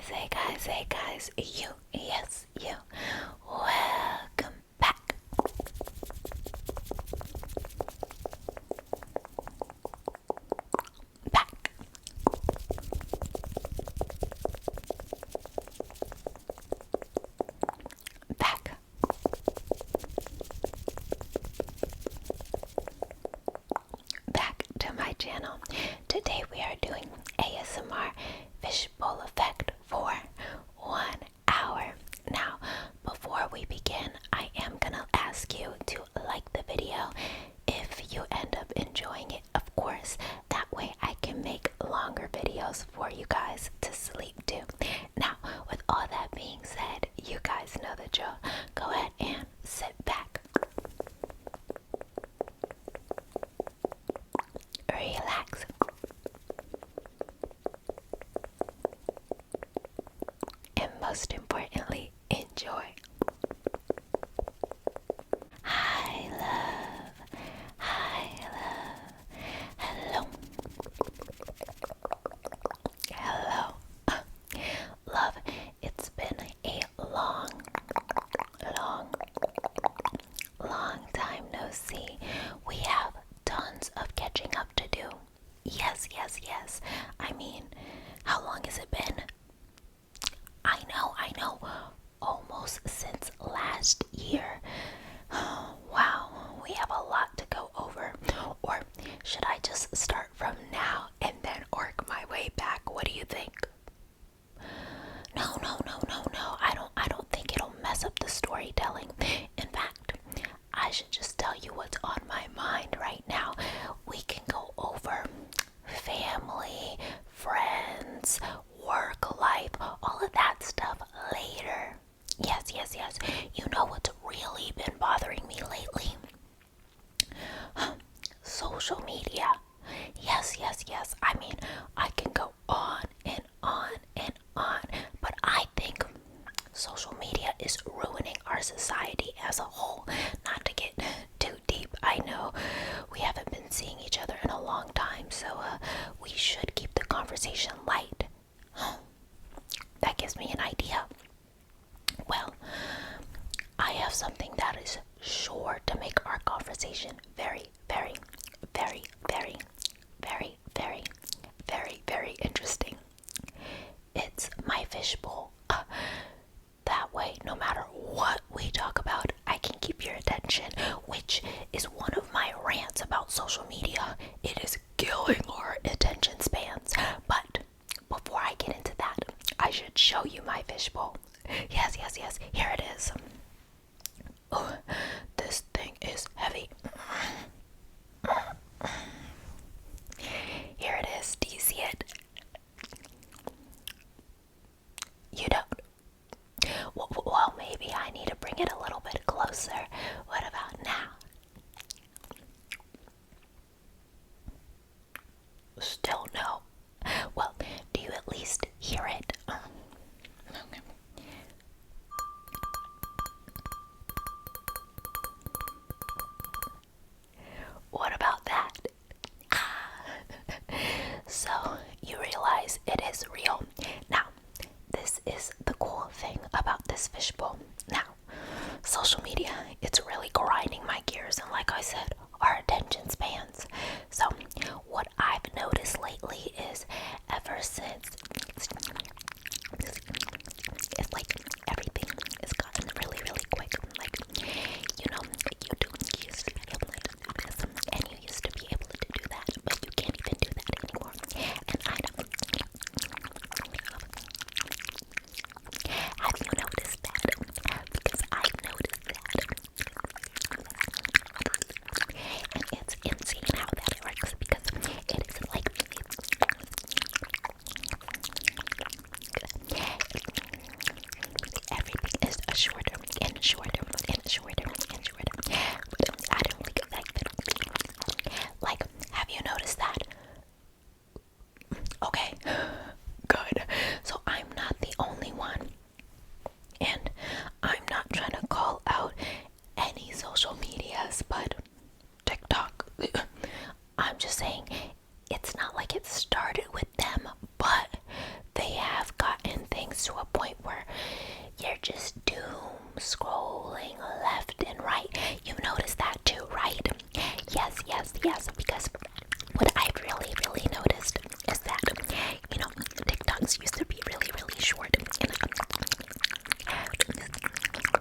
Hey guys, you, yes, you, welcome back. Back to my channel. Today we are doing ASMR Fishbowl effect for 1 hour. Now, before we begin, I am gonna ask you to like the video if you end up enjoying it, of course. That way I can make longer videos for you guys to sleep to. Now, with all that being said, you guys know the drill. Go ahead and sit back, relax, and most importantly, enjoy. Hi love, hello, love, it's been a long time no see. We have tons of catching up to do. Yes. I mean, how long has it been? I know, almost since last year. Wow, we have a lot to go over. Or should I just start from now and then work my way back? What do you think? No. I don't think it'll mess up the storytelling. In fact, I should just tell you what's on my mind right now. We can go over family, friends, work life, all of that stuff later. Yes. You know what's really been bothering me lately? Social media. Yes. I mean, I can go on and on, but I think social media is ruining our society as a whole. Not to get too deep, I know we haven't been seeing each other in a long time, so we should keep the conversation light. That gives me an idea. Well, I have something that is sure to make our conversation very interesting. It's my fishbowl. That way, no matter what we talk about, I can keep your attention, which is one of my rants about social media. It is killing our attention spans. But before I get into that, I should show you my fishbowl. Yes. Here it is. Oh, this thing is heavy. Here it is. Do you see it? You don't? Well, maybe I need to bring it a little bit closer. What about now? Still no. Well, do you at least hear it? Okay. What about that? So, you realize it is real. Now, this is the cool thing about this fishbowl. Now, social media, it's really grinding my gears, and like I said, our attention spans. So, what I've noticed lately is ever since it's like everything has gotten really quick. Like, you know, you used to be able to do this, and you used to be able to do that, but you can't even do that anymore. And I don't. Have you noticed that? Because I've noticed that. And it's insane how that works, because it is like everything is a shorter and shorter. But I don't think it's like that. Like, have you noticed that? Okay, good. So I'm not the only one. And I'm not trying to call out any social medias, but TikTok, yes, because what I've really noticed is that, TikToks used to be really short,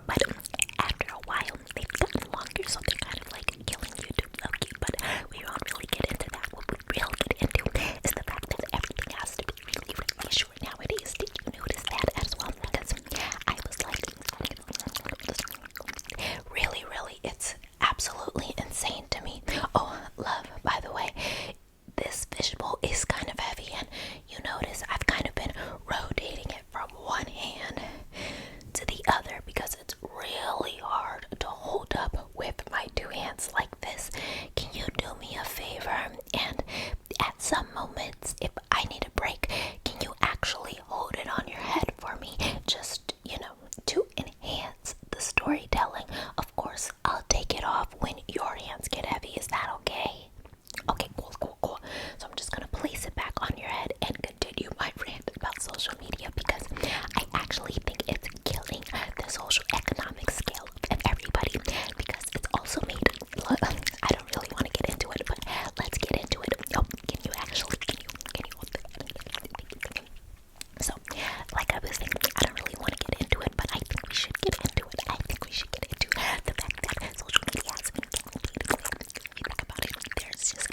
but after a while, they've gotten longer, so they're kind of like killing YouTube low-key, but we won't really get into that. What we will get into is the fact that everything has to be really short nowadays. Did you notice that as well? Because I was like, really, it's absolutely insane to me. Oh, love, by the way, this fishbowl is kind of heavy, and you notice I've kind of been rotating it from one hand to the other because it's really hard to hold up with my two hands like this. Can you do me a favor, and at some moments, if I need a break, can you actually hold it on your head for me, just to enhance the storytelling? Of course, I'll take it off when your hands get heavy. Is that okay? Okay, cool. So I'm just gonna place it back on your head and continue my rant about social media, because I actually think it's killing the social economic scale of everybody, because it's also made, I don't really want to get into it, but let's get into it. Oh, can you so, like I was saying, I don't really want to get into it, but I think we should get into it. I think we should get into the fact that social media has been killing people. If you think about it, there's just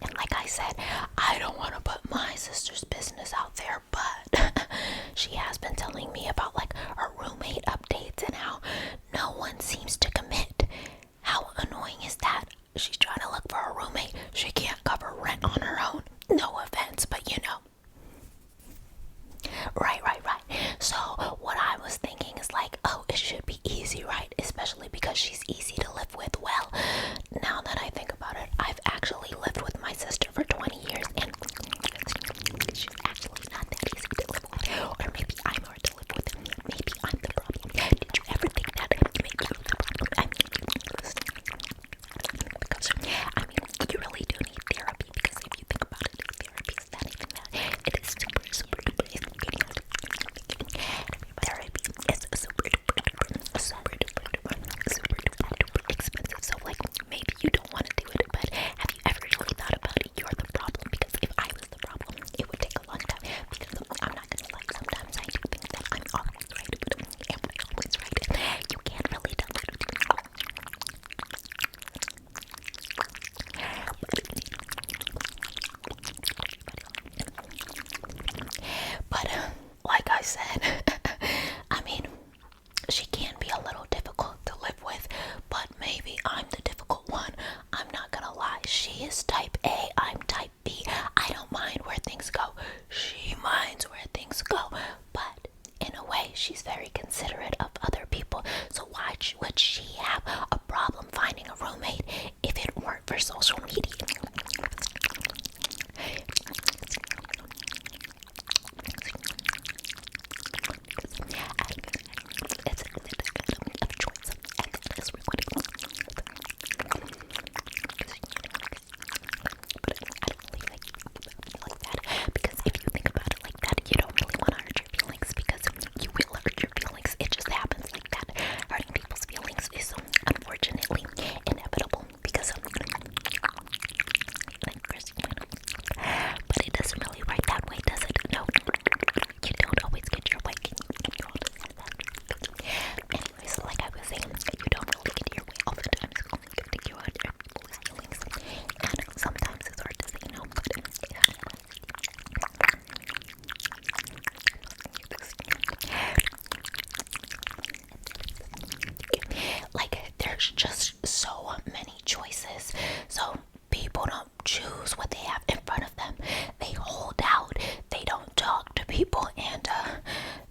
and like I said, I don't want to put my sister's business out there, but she has been telling me about like her roommate updates and how no one seems to commit. How annoying is that? She's trying to look for a roommate. She can't cover rent on her own. No offense, but Right. So what I was thinking is like, oh, it should be easy, right? Especially because she's easy to live with. Well, now that I think about it, I've actually lived with my sister for 20 years, and she's actually not that easy to live with. Or maybe I'm hard to live with. Maybe I'm the problem. Did you ever think that maybe you're the problem? Because you really do need therapy, because if you think about it, therapy is not even that. It is super duper. Therapy is super duper expensive. So like, maybe you don't want to do it, but have you ever really thought about it? You're the problem, because if I was the problem, it would take a long time. Because I'm not gonna lie, sometimes I do think that I'm always right, but am I always right? You can't really tell that. But like I said, I mean, she can be a little difficult to live with, but maybe I'm the difficult one. I'm not gonna lie. She is type A, I'm type B. I don't mind where things go. She minds where things go. But in a way, she's very considerate of other people. So why would she have a problem finding a roommate if it weren't for social media? It's a of choice, and that is recording. But I don't really like that, because if you think about it like that, you don't really want to hurt your feelings, because you will hurt your feelings. It just happens like that. Hurting people's feelings is unfortunately inevitable, because like Christian. But it doesn't really work that way, does it? No, you don't always get your way. Anyways, like I was saying, you don't really get your way all the time. It's only good to get out people's feelings, and sometimes it's hard to say no, but like, there's just so many choices. So people don't choose what they have in front of them. They hold out. They don't talk to people, and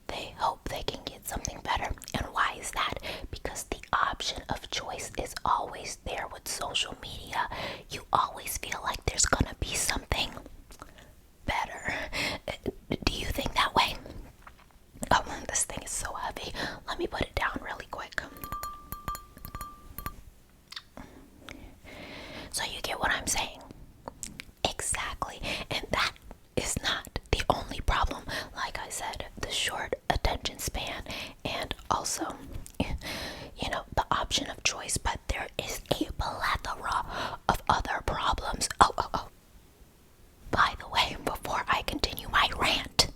they hope they can get something better. And why is that? Because the option of choice is always there with social media. You always feel like there's gonna be something better. Do you think that way? Oh, this thing is so heavy. Let me put it down really quick. So you get what I'm saying? Exactly. And that is not the only problem. Like I said, the short attention span, and also option of choice, but there is a plethora of other problems. Oh. By the way, before I continue my rant,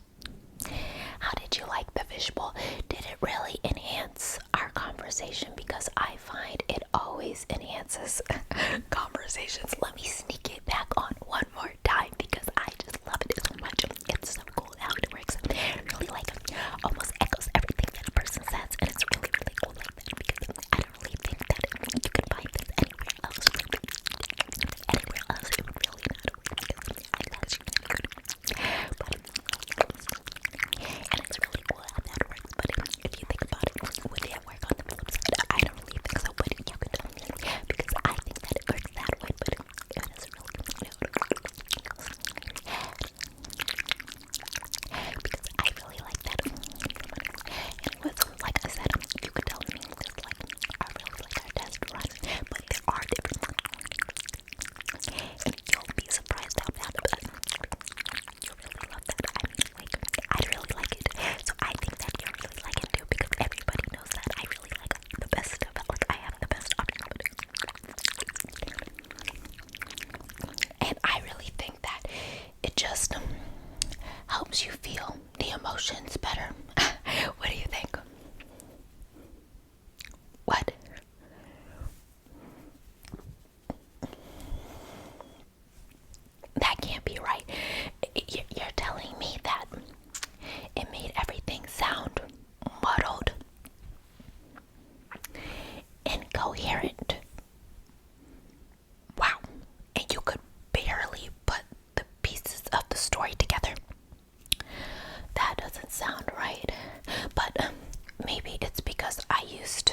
how did you like the fishbowl? Did it really enhance our conversation? Because I find it always enhances conversations. Let me sneak it back on one more time because I just love it so much. It's so cool how it works. Really like almost echoes everything that a person says, and it's really, really cool like that because I don't really think that you can find this anywhere else. Anywhere else, it would really not work because I love you. But and it's really cool how that works. But if you think about it, would it work on the flip side? I don't really think so, but you could tell me because I think that it works that way, but it doesn't really because I really like that. And it was like I said, you could tell me this like I really like our test run, but there are different ones. And you'll be surprised how bad you really love that. I mean, like, I really like it. So I think that you really like it too because everybody knows that I really like the best stuff. Like, I have the best option. And I really think that it just helps you feel the emotions better. What do you think? What? That can't be right. You're telling me that it made everything sound muddled, incoherent. Wow. And you could barely put the pieces of the story together. That doesn't sound right. But maybe it's because I used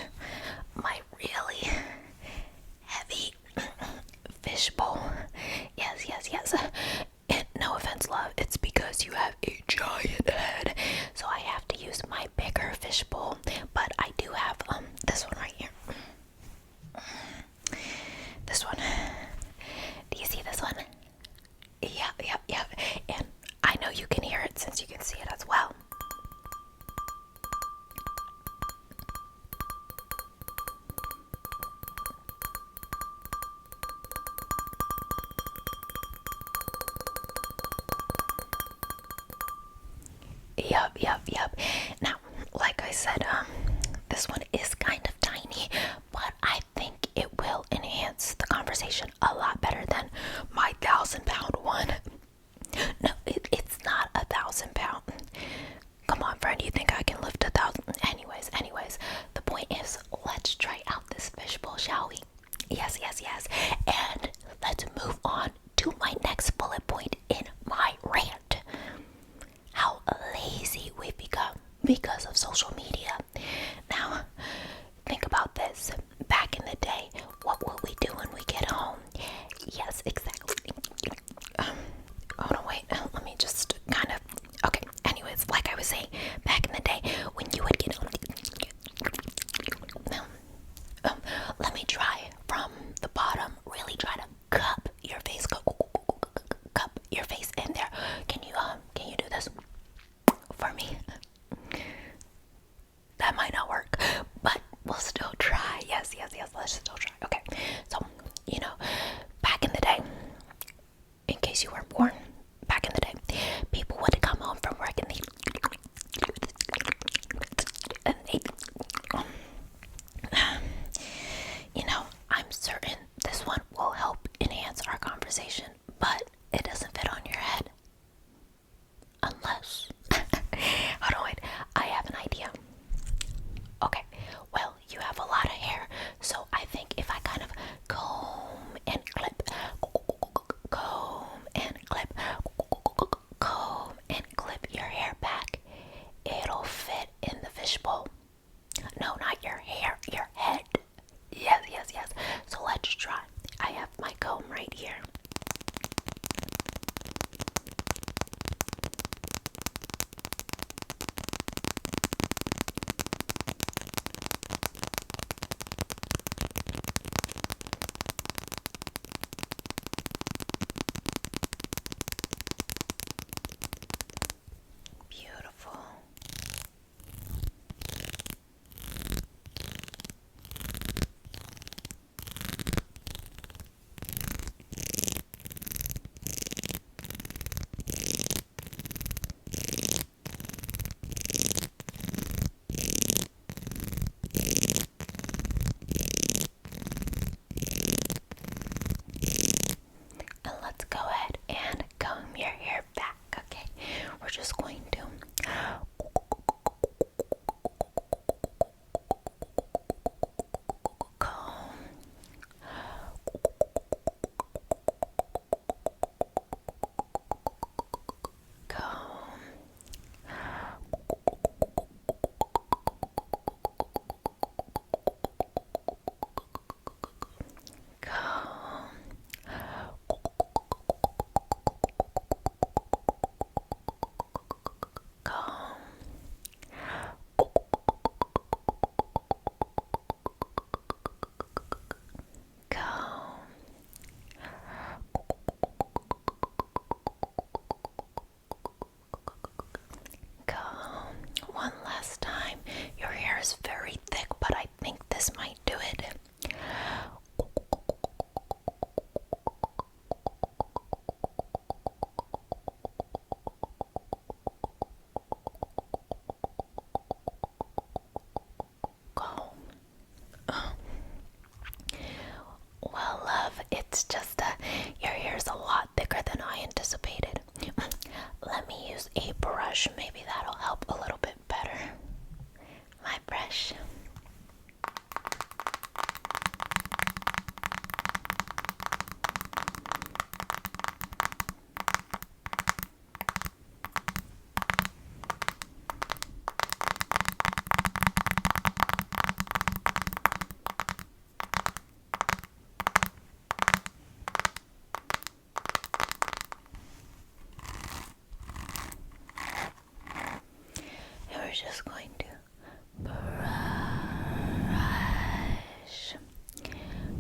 my really heavy fishbowl. Yes. And no offense, love, it's because you have a giant head, so I have to use my bigger fishbowl. But I do have this one right here. it's just your hair is a lot thicker than I anticipated. Let me use a brush. Maybe that'll help a little bit better. My brush. Just going to brush,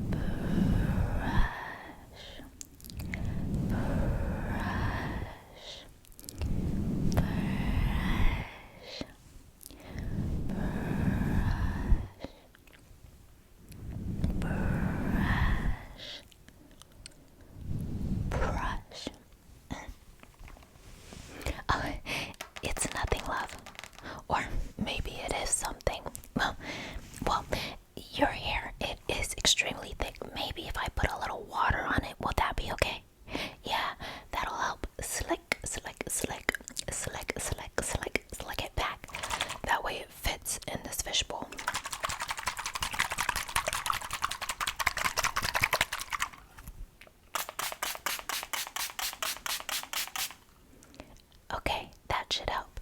brush, brush, brush. Oh, it's nothing, love. Or maybe it is something. Well, your hair, it is extremely thick. Maybe if I put a little water on it, will that be okay? Yeah, that'll help slick, slick, slick, slick, slick, slick, slick it back. That way it fits in this fishbowl. Okay, that should help.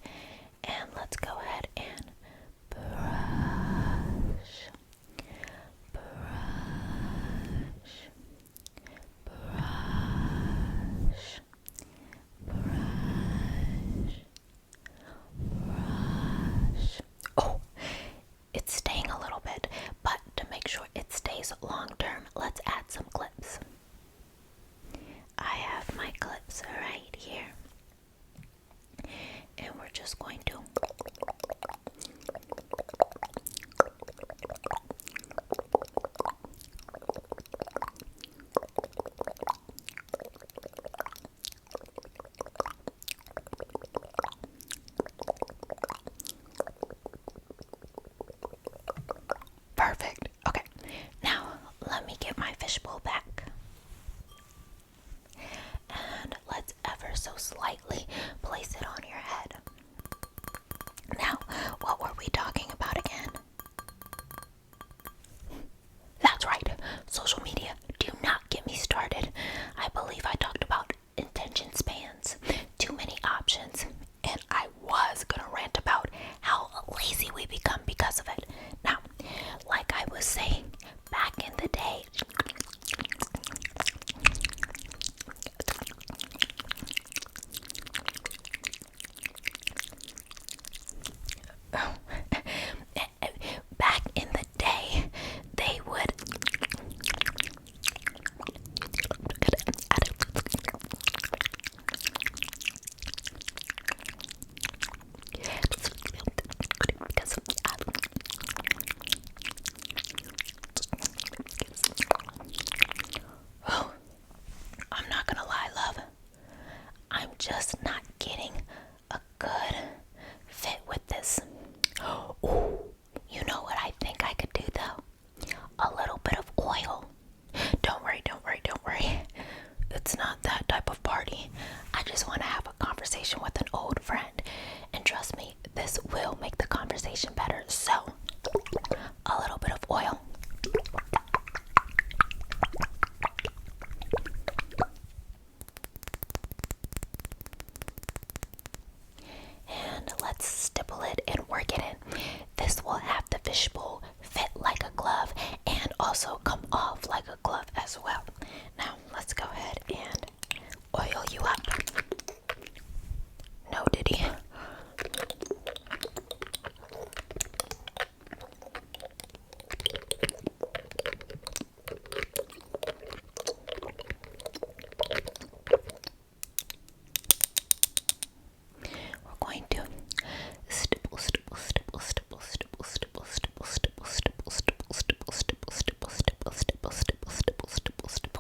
And let's go ahead and brush, brush, brush, brush, brush. Oh, it's staying a little bit, but to make sure it stays long term, let's add some clips. I have my clips right here. And we're just going to perfect. Okay, now let me get my fishbowl back. And let's ever so slightly place it on your head. Now, what were we talking about again? That's right, social media. Do not get me started. I believe I talked about attention spans, too many options, and I was gonna rant about how lazy we become because of it. Now, like I was saying, back in the day, they would I'm not gonna lie, love. I'm just not getting a good fit with this. Ooh, you know what I think I could do though? A little bit of oil. Don't worry. It's not that type of party. I just want to have a conversation with an old friend. And trust me, this will make the conversation better. So, a little bit of oil. And let's stipple it and work it in. This will have the fishbowl fit like a glove and also come off like a glove as well. Now, let's go ahead and oil you up. No diddy. We're going to stipple, stipple, stipple, stipple, stipple, stipple, stipple, stipple, stipple, stipple, stipple, stipple, stipple, stipple, stipple, stipple, stipple, stipple, stipple,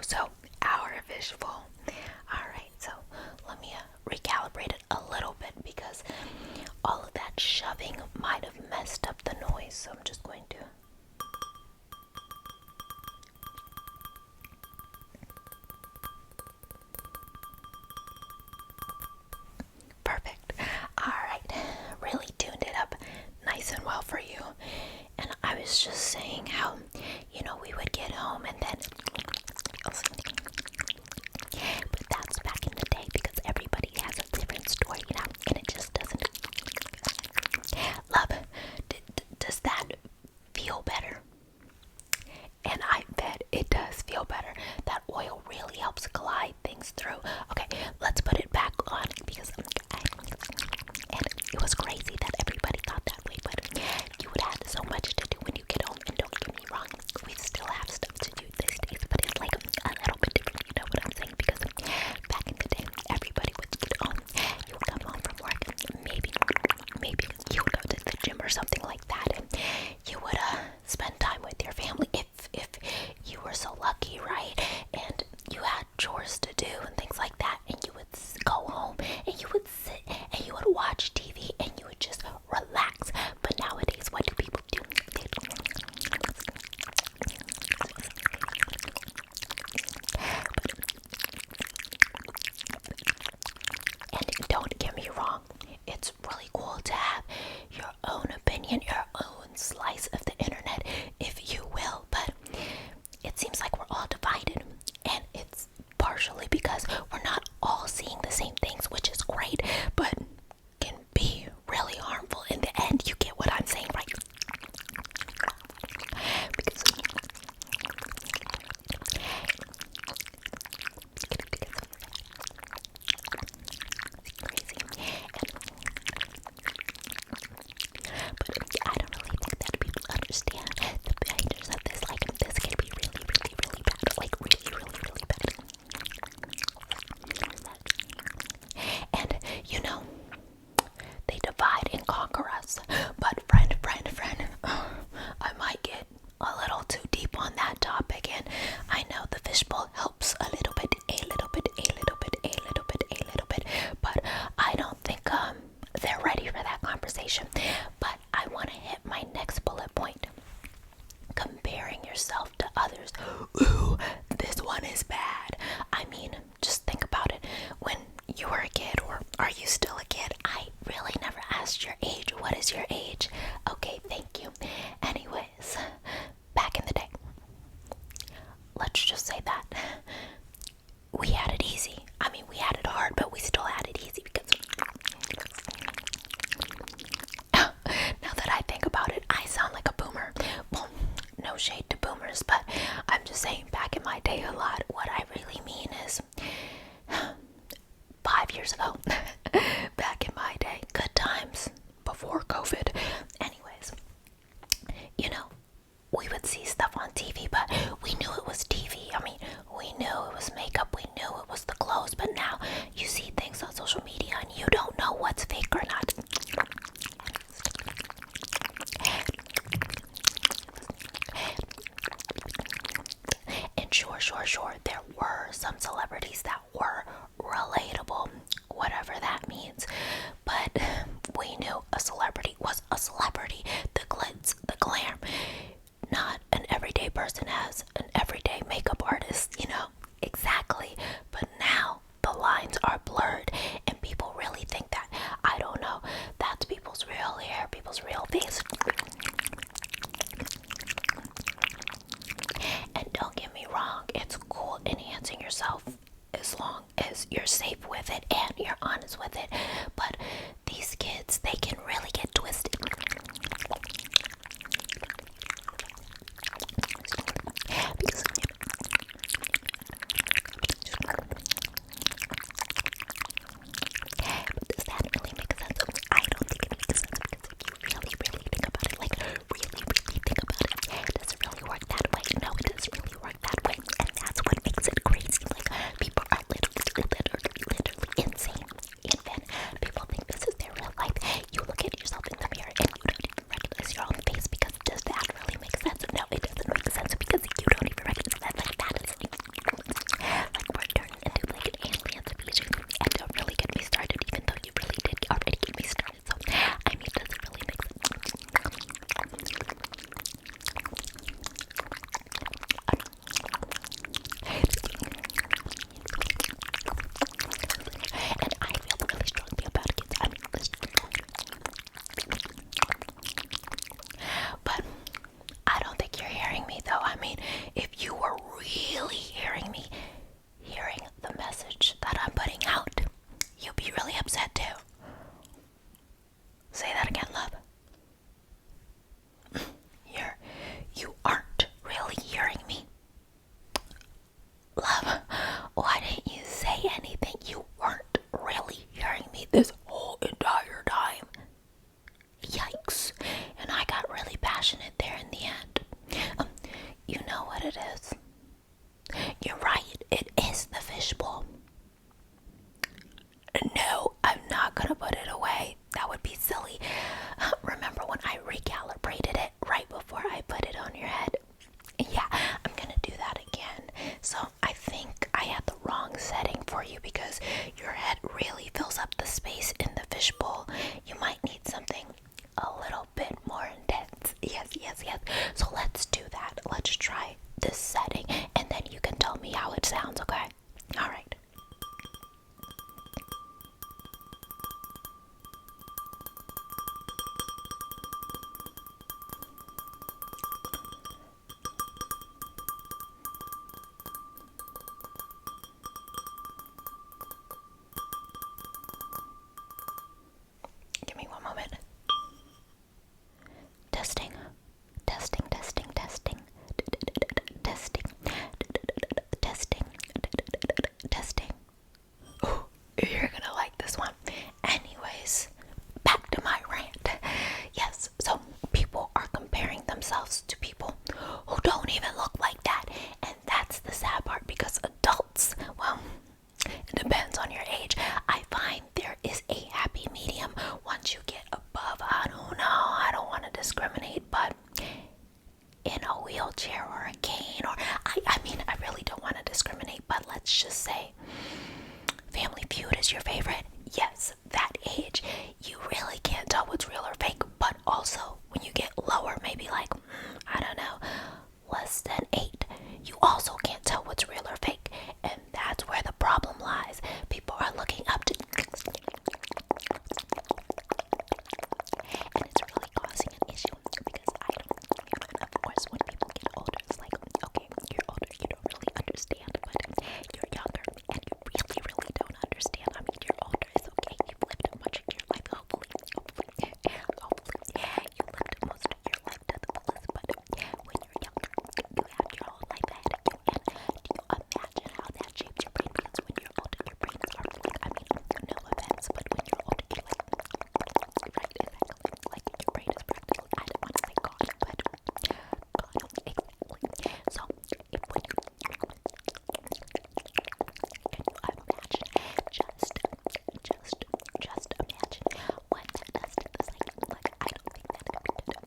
So our fishbowl. Alright, so let me recalibrate it a little bit because all of that shoving might have messed up the noise. So I'm just going to. Perfect. Alright, really tuned it up nice and well for you. And I was just saying how, we would get home and then. But that's back in the day because everybody has a different story, and it just doesn't. Love, does that feel better? And I bet it does feel better. That oil really helps glide things through. Okay, let's put it back on because and it was crazy that everybody thought that way, but you would have so much to do when you get home. And don't get me wrong, we still have stuff to do these days, but it's like a little bit different, you know what I'm saying? Because back in the day, everybody would get home. You would come home from work, and maybe you would go to the gym or something like that, and you would spend time with your family if you were so lucky, right? And you had chores to do and things like that, and you would go home and you would sit and you would watch TV and you would just relax. But nowadays, what do people do? And don't get me wrong, it's really cool to have your own opinion, your own slice of the internet, if you will, but it seems like we're all divided, and it's partially because we're not all seeing the same things, which is great, but can be really harmful in the end. You get what I'm saying, right? Because crazy. But I don't really think that people understand the dangers of this. Like, this can be really, really, really bad. Like, really, really, really bad. And, they divide and conquer us. But friend, I might get a little too deep on that topic. And I know the fishbowl helps a little bit. But I don't think they're ready for that conversation. But I want to hit my next bullet point. Comparing yourself to others. Ooh, this one is bad. I mean, just think about it. When you were a kid, or are you still a kid? I really never asked your age. What is your age? Okay, thank you. Anyways, back in the day, let's just say that we had it easy. I mean, we had it hard, but we still had it easy because now that I think about it, I sound like a boomer. Well, no shade to boomers, but I'm just saying back in my day a lot. What I really mean is 5 years ago, back in my day, good times before COVID. Anyways, we would see stuff on TV, but we knew it was TV. I mean, we knew it was makeup, we knew it was the clothes, but now you see things on social media and you don't know what's fake or not. And sure, there were some celebrities that were relatable, whatever that means, but we knew a celebrity was a celebrity. The glitz, the glam. Not an everyday person as an everyday makeup artist, exactly. But now the lines are blurred and people really think that, I don't know, that's people's real hair, people's real face. And don't get me wrong, it's cool enhancing yourself as long as you're safe with it and you're honest with it. But these kids, they can really get twisted. Because but does that really make sense? I don't think it makes sense because if you really think about it, like really think about it, does it really work that way? No, it doesn't really work that way, and that's what makes it crazy. Like, people are literally insane, and then people think this is their real life. You look at yourself in the mirror and Why didn't you say anything? You weren't really hearing me this whole entire time. Yikes. And I got really passionate there in the end. You know what it is? You're right, it is the fishbowl. No, I'm not gonna put it away. That would be silly. Remember when I recalibrated it right before I put it on your head? Yeah, I'm gonna do that again. So I think I had the wrong setting for you because your head really fills up the space in the fishbowl. You might need something a little bit more intense. Yes. So let's do that. Let's try this setting and then you can tell me how it sounds, okay? All right. Give me one moment. Testing. Ooh, you're gonna like this one. Anyways, back to my rant. Yes, so people are comparing themselves to people who don't even look like that. And that's the sad part because adults, well, it depends on your age. I find there is a happy medium once you get above, I don't know, I don't want to discriminate, but in a wheelchair or a cane, or I mean, I really don't want to discriminate, but let's just say Family Feud is your favorite. Yes, that age, you really can't tell what's real or fake, but also when you get lower, maybe like, I don't know, less than 8, you also can't tell what's real or fake, and that's where the problem lies. People are looking up to, and it's really causing an issue because I don't, of course, when people get older, it's like, okay, you're older, you don't really understand, but you're younger, and you really don't understand. I mean, you're older, it's okay, you've lived much of your life, hopefully, you lived most of your life to the fullest, but when you're younger, you have your whole life ahead of you, and do you imagine how that shapes your brain? Because when you're older, your brain is already like, I mean, no offense, but when you're older, you're like, right, exactly, like your brain is practically, I don't want to say gone, but gone, exactly. So, if when you, can you imagine, just imagine what that does to the psyche? Like, I don't think that could be done.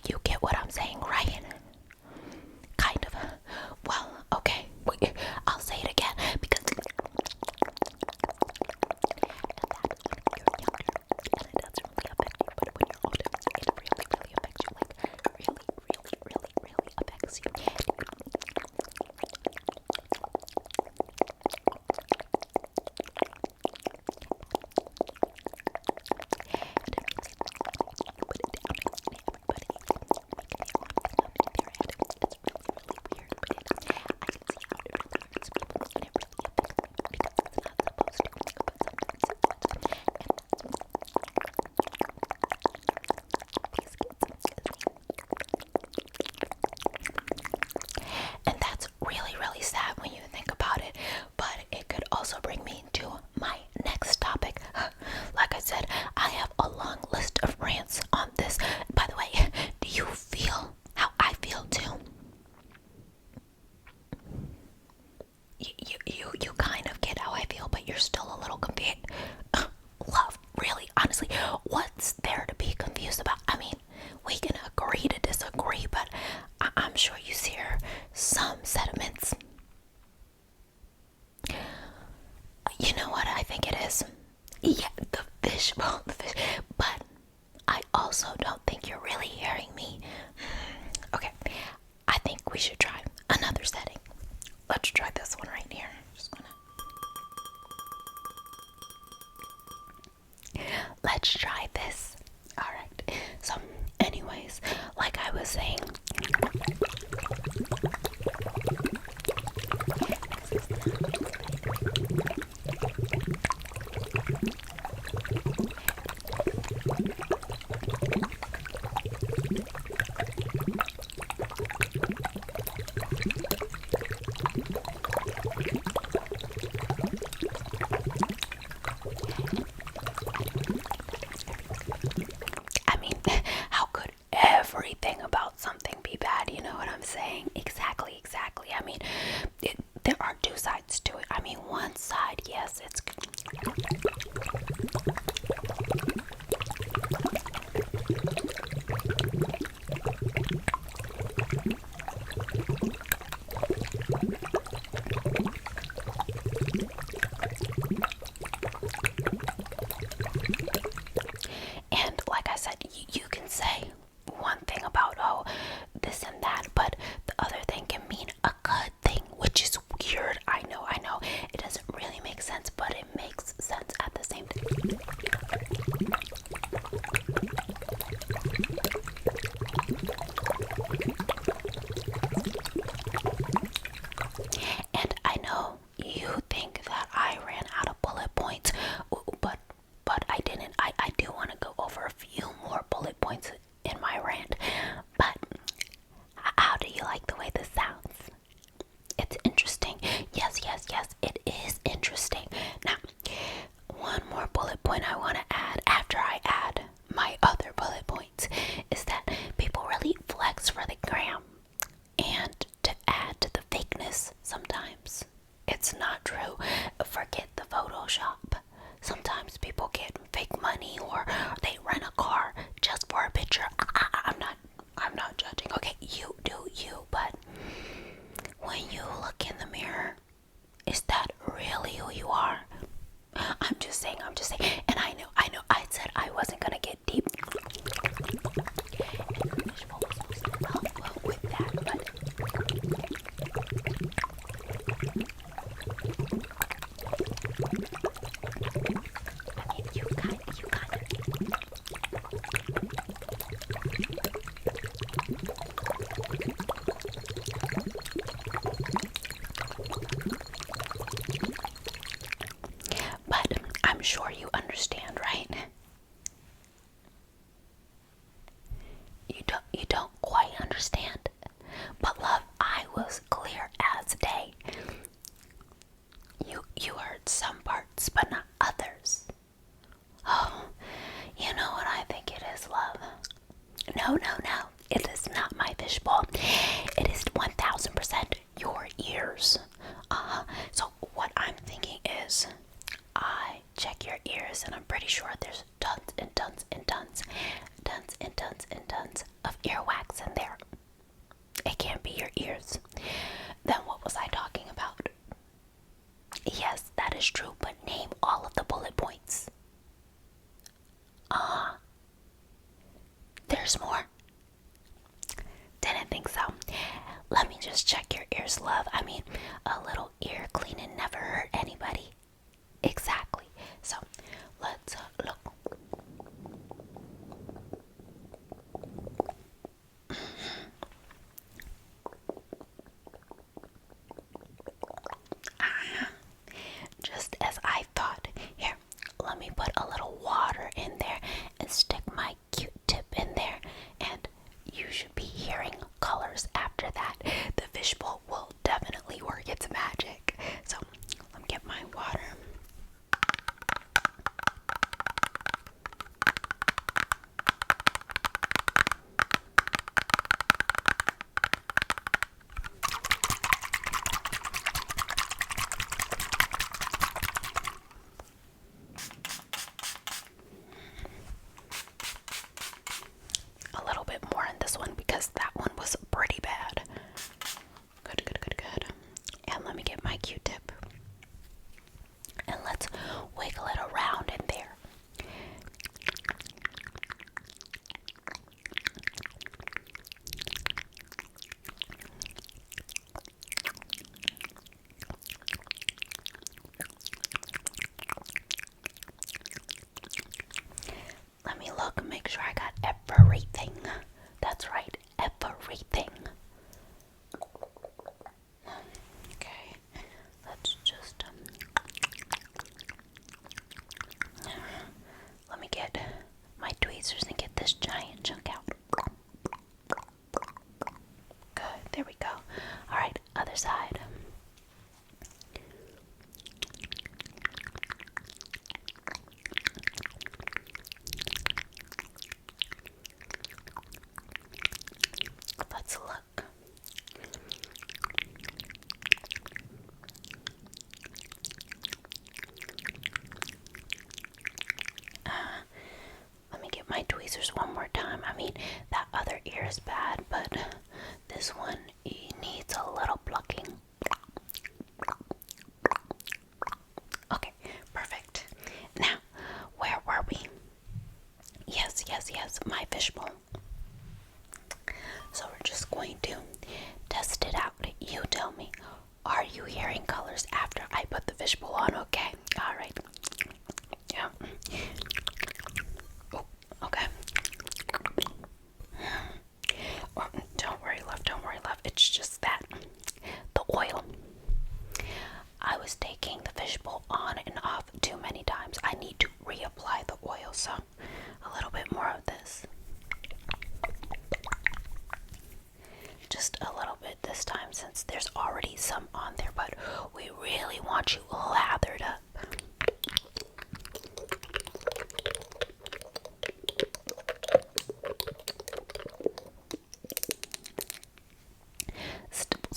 You get what I'm saying, right? Kind of. Well, okay, I'll say it again because and that is when you're younger and it doesn't really affect you, but when you're older, it really affects you, like really affects you. And that's really sad when you think about it, but it could also bring me to my next topic. Like I said, I have a long list of rants on this. By the way, do you feel how I feel too? You kind of get how I feel, but you're still a little confused. Love, really, honestly, what's there to be confused about? I mean, we can agree to disagree, but I'm sure you share some sentiments. You know what I think it is? Yeah, the fish, but I also don't think you're really hearing me. Okay, I think we should try another setting. Let's try this one right here. Let's try this. Alright, so anyways, like I was saying, It's not true. Forget the Photoshop. Sometimes people get fake money or they rent a car just for a picture. I'm not judging. Okay, you do you, but when you look in the mirror, is that really who you are? I'm just saying. And I know, I said I wasn't gonna get deep. And the Fishbowl was supposed to help with that, but I mean, you kind of. But I'm sure you understand, right? You don't quite understand. But love, I was clear as day. You heard some parts, but not others. Oh, you know what I think it is, love? No. It is not my fishbowl. It is 1000% your ears. So what I'm thinking is, I check your ears, and I'm pretty sure there's tons of earwax in there. It can't be your ears. Then what was I talking about? Yes, that is true, but name all of the bullet points. There's more? Didn't think so. Let me just check your ears, love. I mean, a little ear cleaning never hurt anybody. Exactly. So, let's look. Just as I thought. Here, let me put a little water in there and stick my Q-tip in there, and you should be hearing colors after that. The fishbowl will definitely work its magic. So, let me get my water. A little bit more in this one because that one was pretty bad. Good. And let me get my Q-tip. And let's wiggle it around in there. Let me look, make sure I got everything. That's right, everything. Okay, let's just let me get my tweezers and get this giant chunk out. Good, there we go. All right, other side. Let's look. Let me get my tweezers one more time. I mean, that other ear is bad, but this one needs a little plucking. Okay, perfect. Now, where were we? Yes, my fishbowl. So we're just going to test it out. You tell me, are you hearing colors after I put the fishbowl on? Okay, all right. Yeah. Oh, okay. Oh, don't worry, love. It's just that the oil. I was taking the fishbowl on and off too many times. I need to reapply the oil, so a little bit more of this. Just a little bit this time since there's already some on there, but we really want you lathered up. Stipple.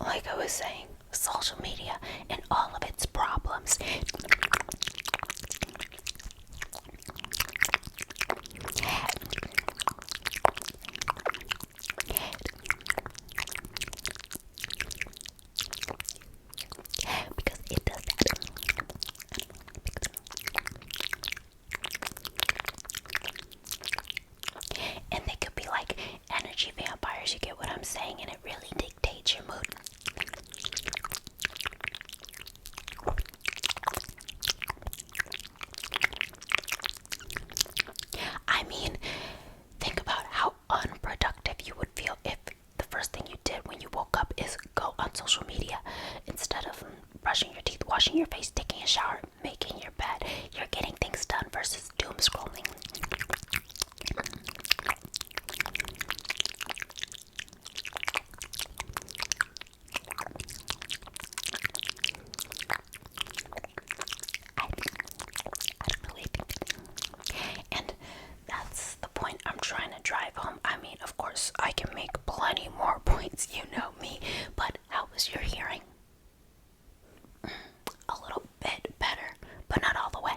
like I was saying, social media and all of its problems. Because it does that. And they could be like energy vampires, you get what I'm saying? And it really dictates your mood. I mean, think about how unproductive you would feel if the first thing you did when you woke up is go on social media instead of brushing your teeth, washing your face, taking a shower, making your bed. You're getting things done versus doom scrolling. And that's the point I'm trying to drive home. I mean, of course, I can make plenty more points, you know me, but how was your hearing? A little bit better, but not all the way.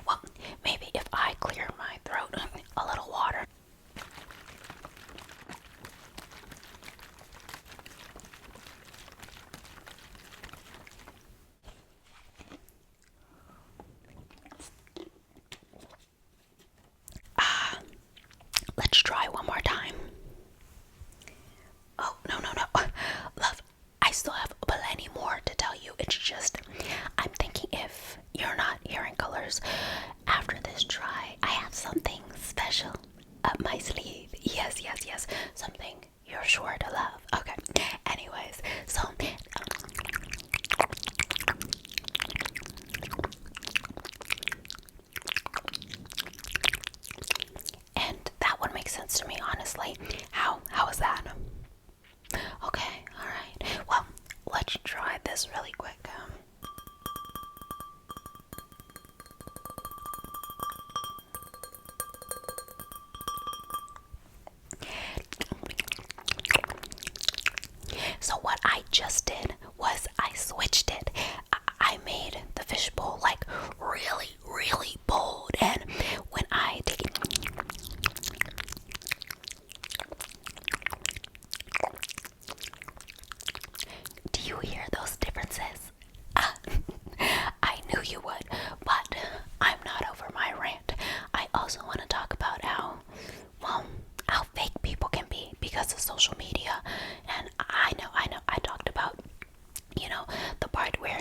Well, maybe if I clear my throat, a little water. Let's try one more time. Oh, no. Love, I still have plenty more to tell you. It's just, I'm thinking if you're not hearing colors after this try, I have something special up my sleeve. Yes. Something you're sure to love. Okay. Anyways, so and that would make sense to me, honestly. How was that? Okay, alright. Well, let's try this really quick. So what I just did was I switched it. I made the fishbowl like really bold, and when I take it, do you hear those differences? I knew you would, but I'm not over my rant. I also want to talk about how fake people can be because of social media. And I know, I talked about, the part where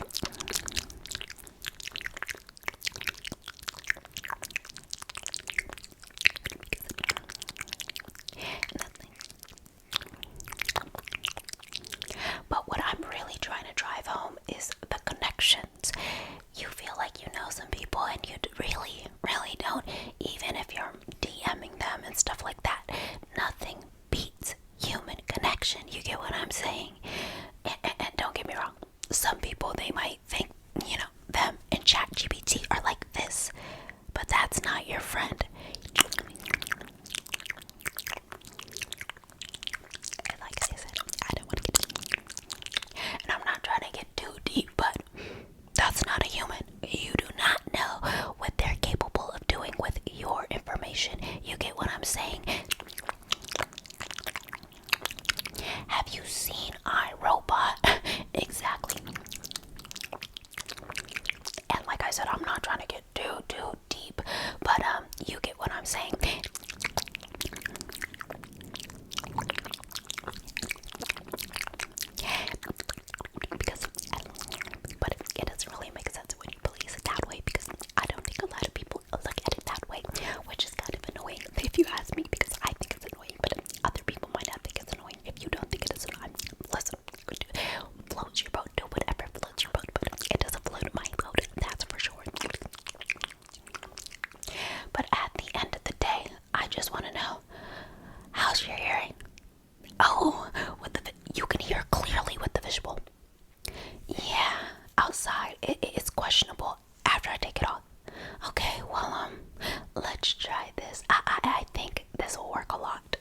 but what I'm really trying to drive home is the connections. You feel like you know some people and you really don't, even if you're DMing them and stuff like that. Nothing beats human connection. You get what I'm saying? And don't get me wrong, some people, they might think, them and ChatGPT are like this, but that's not your friend. And like I said, I don't want to get, and I'm not trying to get too deep, but that's not a human. You do not know what they're capable of doing with your information. You get what I'm saying? Have you seen iRobot? Exactly. And like I said, I'm not trying to get too deep, but you get what I'm saying. But it doesn't really make sense when you police it that way, because I don't think a lot of people look at it that way, which is kind of annoying if you ask me, because I think it's annoying, but other people might not think it's annoying. If you don't think it is annoying, listen, floats your boat, do whatever floats your boat, but it doesn't float my boat, that's for sure. But at the end of the day, I just want to know, how's your hearing? Oh, you can hear clearly with the fishbowl. Yeah, outside it's questionable after I take it off. Okay, well let's try this. I think this will work a lot.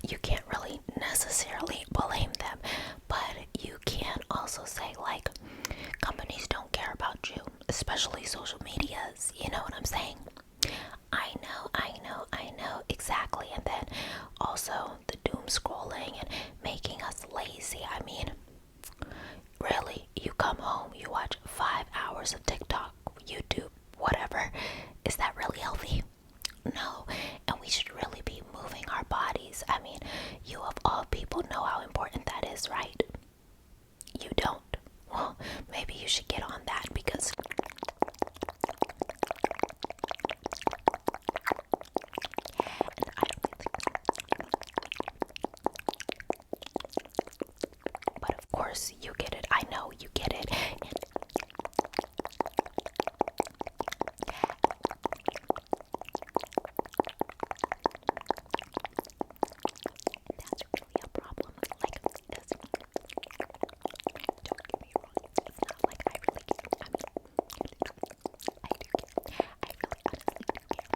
you can't really necessarily blame them, but you can also say, like, companies don't care about you, especially social medias, you know what I'm saying? I know, exactly. And then also the doom scrolling and making us lazy. I mean, really, you come home, you watch 5 hours of TikTok, YouTube, whatever. Is that really healthy? No. And we should really be moving our bodies. I mean, you of all people know how important that is, right? You don't? Well, maybe you should get on that, because but of course you get it. I know you get it. That's really a problem. Like, this, don't get me wrong. It's not like I really care. I mean, I do care. I really honestly do care.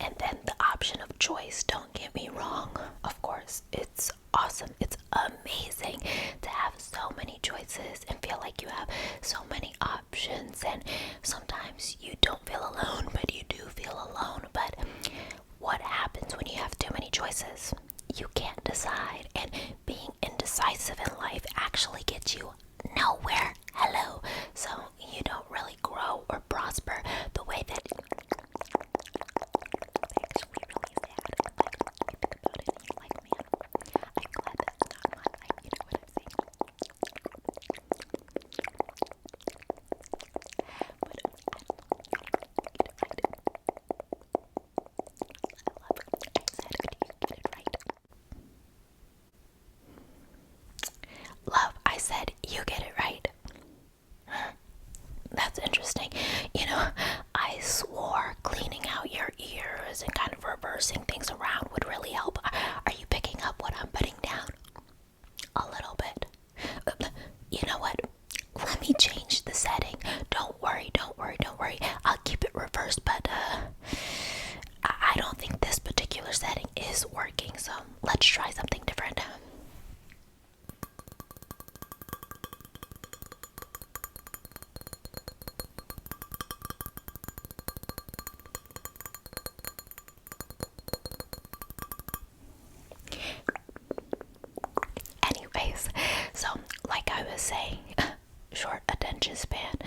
And then the option of choice, don't get me wrong. Of course, it's awesome. It's amazing to have so many choices and feel like you have so many options. And sometimes you don't feel alone, but you do feel alone. But what happens when you have too many choices? You can't decide. And being indecisive in life actually gets you nowhere. Hello. So you don't really grow or prosper the way that actually really sad. Like, you think about it and you're like, man, I'm glad that's not my life. You know what I'm saying? But I don't know, you get it right. Love, I said, you get it right. That's interesting. You know, I swore cleaning out your ears and kind of reversing things around would really help. Are you picking up what I'm putting down? A little bit. You know what? Let me change the setting. Don't worry. I'll keep it reversed, but I don't think this particular setting is working, so let's try something different. Anyways, so like I was saying, short attention span,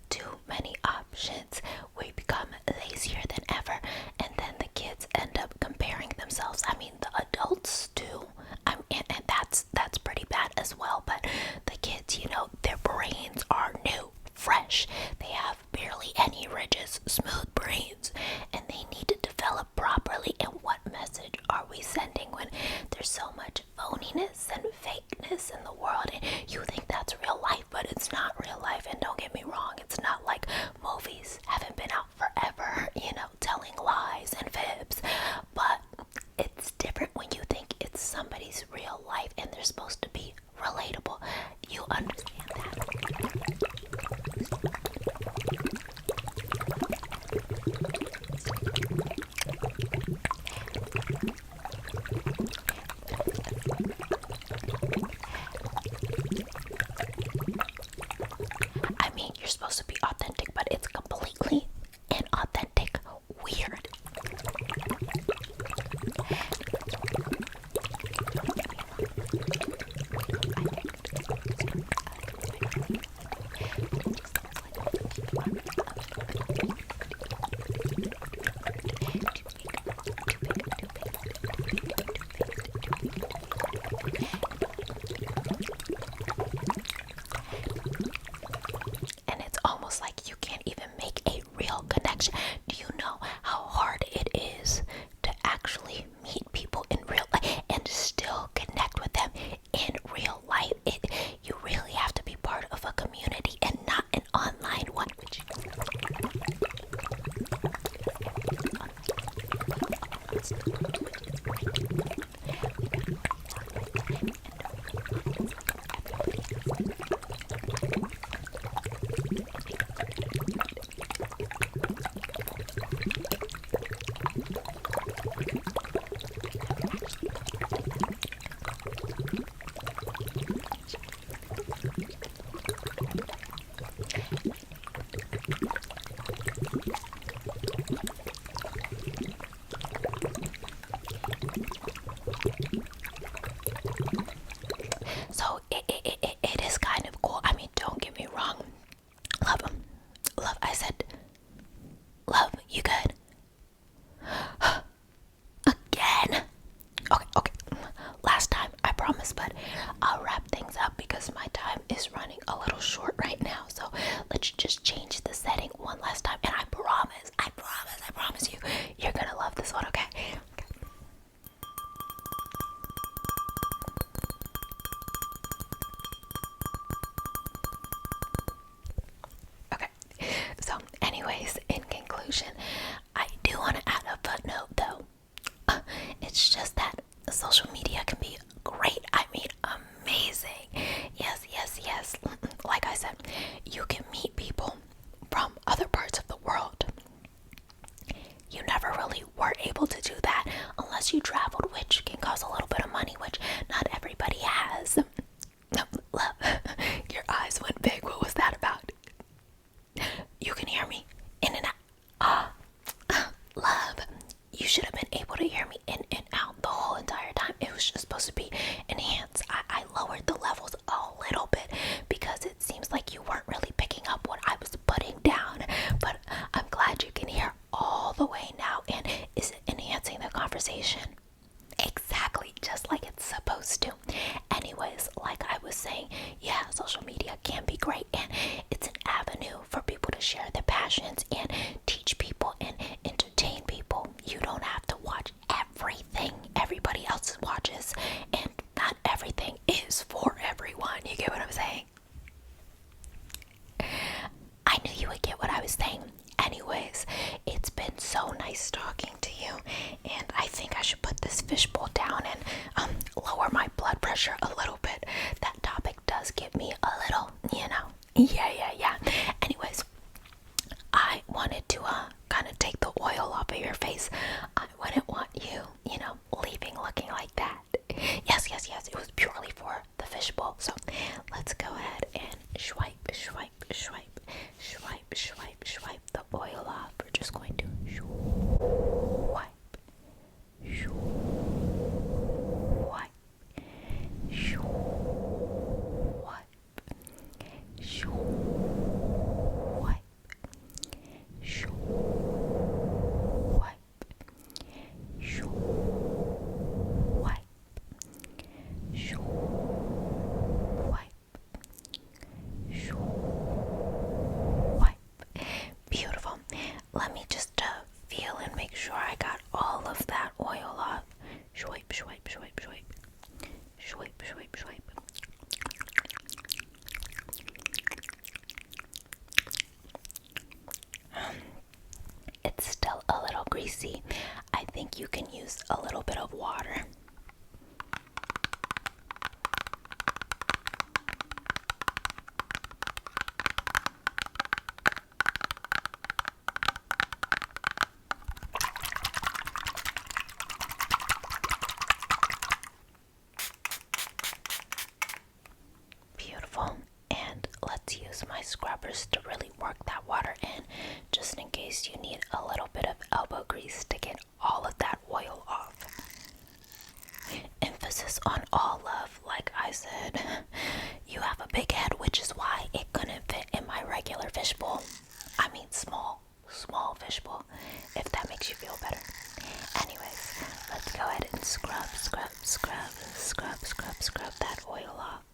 too many options, we become lazier than ever, and then the kids end up comparing themselves. I mean, the adults too. And that's pretty bad as well, but the kids, you know, their brains are new, fresh. They have barely any ridges, smooth brains, and they need to develop properly. And what message are we sending when there's so much phoniness and fakeness in the world? And you think that's real life, but it's not real life. And don't get me wrong, it's not like movies haven't been out forever, you know, telling lies and fibs, but it's different when you think it's somebody's real life and they're supposed to be relatable. You understand that? I mean, you're supposed to be authentic, but it's completely inauthentic, weird. lotion. I do want to add a footnote though. It's just that social media can be great. I mean, amazing. Yes, yes, yes. Like I said, you can meet people from other parts of the world. You never really were able to do that unless you traveled, which can cost a little bit of money, which not everybody has. Love, your eyes went big. What was that about? You can hear me in and out. Love, you should have been able to hear me in and out the whole entire time. It was just supposed to be enhanced. I lowered the levels a little bit because it seems like you weren't really picking up what I was putting down. But I'm glad you can hear all the way now. And is it enhancing the conversation? Exactly, just like it's supposed to. Anyways, like I was saying, yeah, social media can be great, and it's an avenue for people to share their passions and teach people and entertain people. You don't have to watch everything everybody else watches, and not everything is for everyone. You get what I'm saying? I knew you would get what I was saying. Anyways, it's been so nice talking to you, and I think I should put this fishbowl down and lower my blood pressure a little bit. That topic does give me a little, yeah. Anyways, I wanted to kind of take the oil off of your face. I wouldn't want you, leaving looking like that. Yes, it was purely for the fishbowl. So let's go ahead and swipe the oil off. We're just going to swipe. Beautiful. Let me just feel and make sure I got all of that oil off. Swipe. It's still a little greasy. I think you can use a little bit of water. Beautiful. And let's use my scrubbers to really work that water in, just in case you need a little bit of elbow grease to get all of that oil off. Emphasis on all, love. Like I said, you have a big head, which is why it couldn't fit in my regular fishbowl. I mean small fishbowl, if that makes you feel better. Anyways, let's go ahead and scrub that oil off.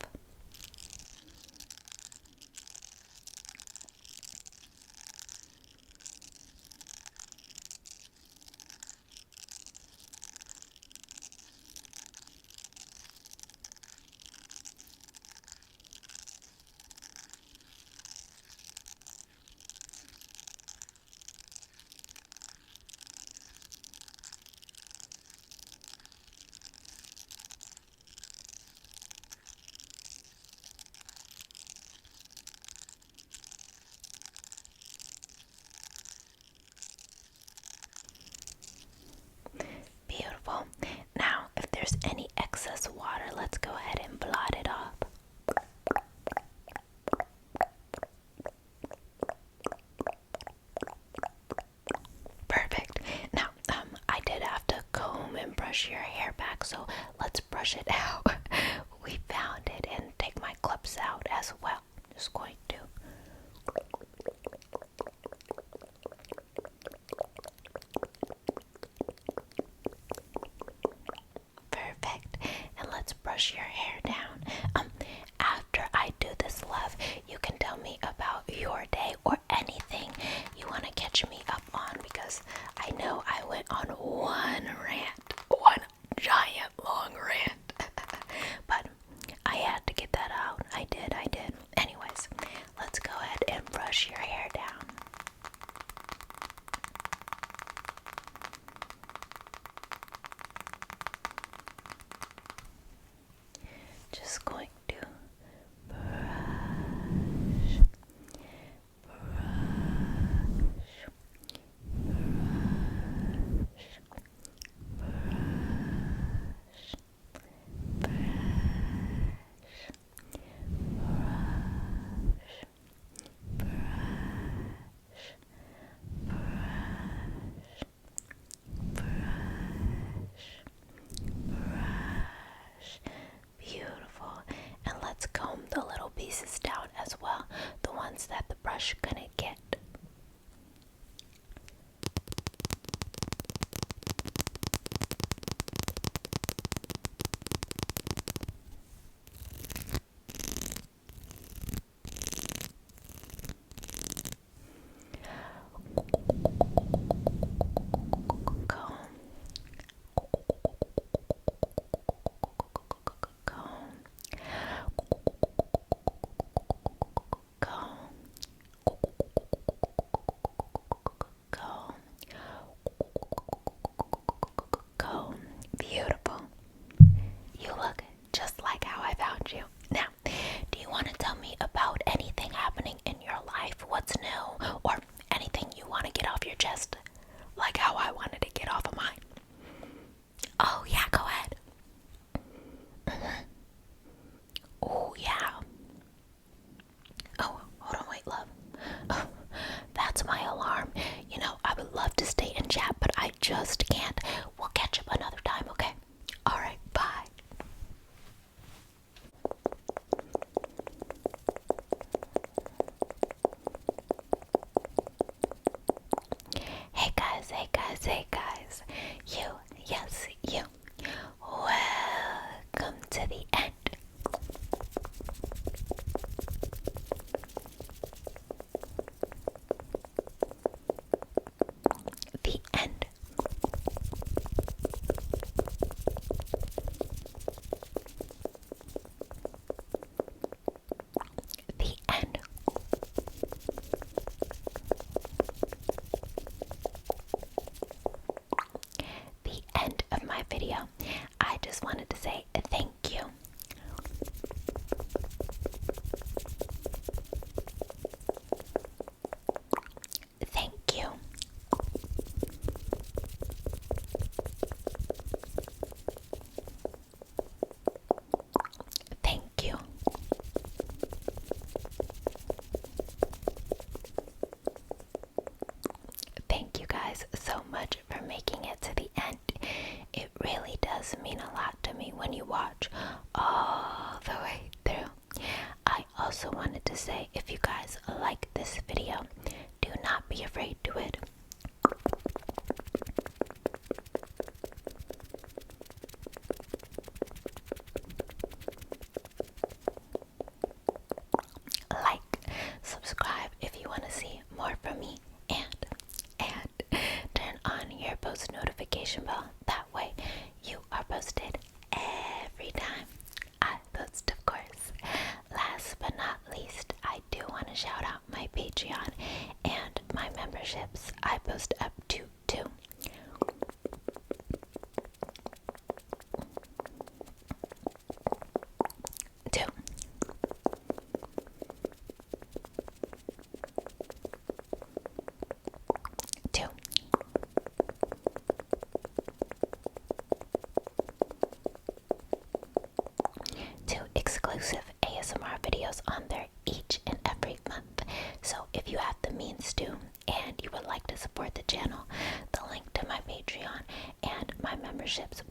videos on there each and every month. So if you have the means to and you would like to support the channel, the link to my Patreon and my memberships